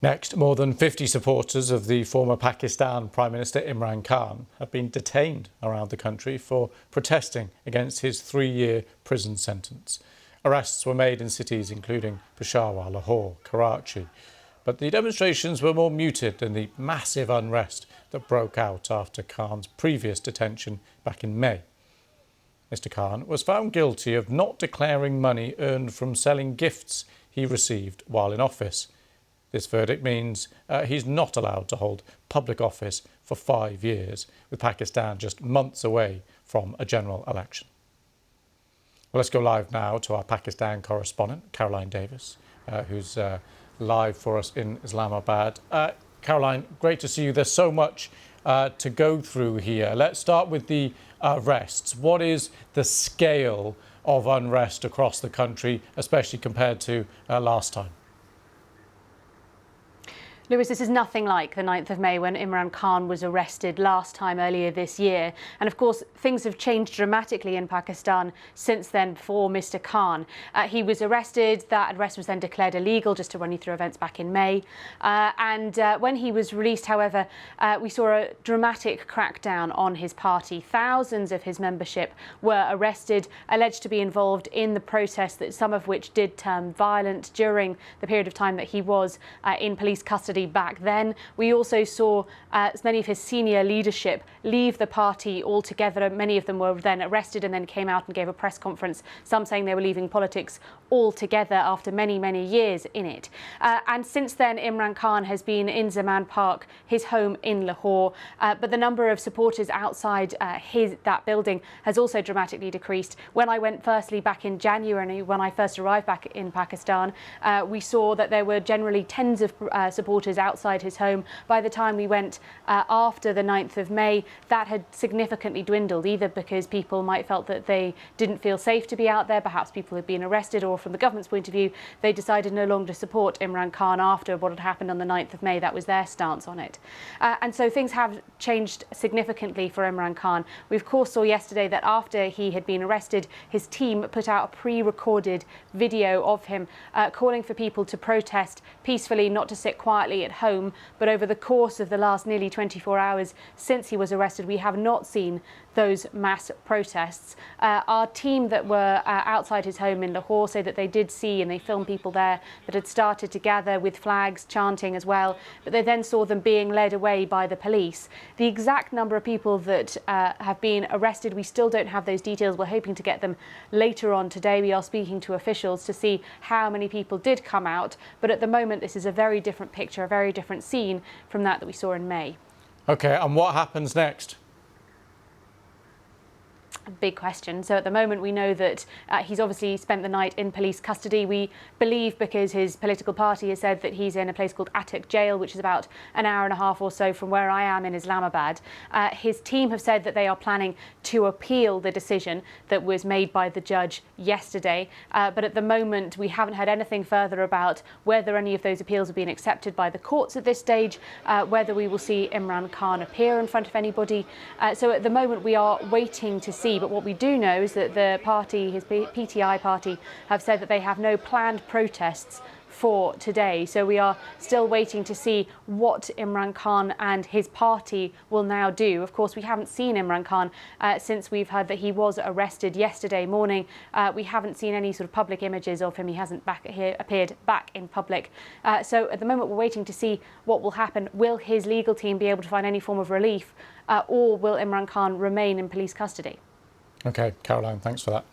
Next, more than 50 supporters of the former Pakistan Prime Minister Imran Khan have been detained around the country for protesting against his 3-year prison sentence. Arrests were made in cities including Peshawar, Lahore, Karachi. But the demonstrations were more muted than the massive unrest that broke out after Khan's previous detention back in May. Mr. Khan was found guilty of not declaring money earned from selling gifts he received while in office. This verdict means he's not allowed to hold public office for 5 years, with Pakistan just months away from a general election. Well, let's go live now to our Pakistan correspondent, Caroline Davis, who's live for us in Islamabad. Caroline, great to see you. There's so much to go through here. Let's start with the arrests. What is the scale of unrest across the country, especially compared to last time? Lewis, this is nothing like the 9th of May when Imran Khan was arrested last time earlier this year. And of course, things have changed dramatically in Pakistan since then for Mr. Khan. He was arrested. That arrest was then declared illegal, just to run you through events back in May. When he was released, however, we saw a dramatic crackdown on his party. Thousands of his membership were arrested, alleged to be involved in the protests, that some of which did turn violent during the period of time that he was in police custody. Back then, we also saw many of his senior leadership leave the party altogether. Many of them were then arrested and then came out and gave a press conference, some saying they were leaving politics altogether after many, many years in it. And since then, Imran Khan has been in Zaman Park, his home in Lahore, but the number of supporters outside that building has also dramatically decreased. When I went firstly back in January, when I first arrived back in Pakistan, we saw that there were generally tens of supporters outside his home. By the time we went after the 9th of May, that had significantly dwindled, either because people might felt that they didn't feel safe to be out there, perhaps people had been arrested, or from the government's point of view, they decided no longer to support Imran Khan after what had happened on the 9th of May. That was their stance on it. And so things have changed significantly for Imran Khan. We of course saw yesterday that after he had been arrested, his team put out a pre-recorded video of him calling for people to protest peacefully, not to sit quietly at home. But over the course of the last nearly 24 hours since he was arrested, we have not seen those mass protests. Our team that were outside his home in Lahore say that they did see, and they filmed people there that had started to gather with flags, chanting as well, but they then saw them being led away by the police. The exact number of people that have been arrested, we still don't have those details. We're hoping to get them later on today. We are speaking to officials to see how many people did come out, but at the moment this is a very different picture, a very different scene from that we saw in May. OK, and what happens next? Big question. So at the moment we know that he's obviously spent the night in police custody. We believe, because his political party has said, that he's in a place called Attock Jail, which is about an hour and a half or so from where I am in Islamabad. His team have said that they are planning to appeal the decision that was made by the judge yesterday. But at the moment we haven't heard anything further about whether any of those appeals have been accepted by the courts at this stage, whether we will see Imran Khan appear in front of anybody. So at the moment we are waiting to see. But what we do know is that the party, his PTI party, have said that they have no planned protests for today. So we are still waiting to see what Imran Khan and his party will now do. Of course, we haven't seen Imran Khan since we've heard that he was arrested yesterday morning. We haven't seen any sort of public images of him. He hasn't appeared back in public. So at the moment, we're waiting to see what will happen. Will his legal team be able to find any form of relief, or will Imran Khan remain in police custody? OK, Caroline, thanks for that.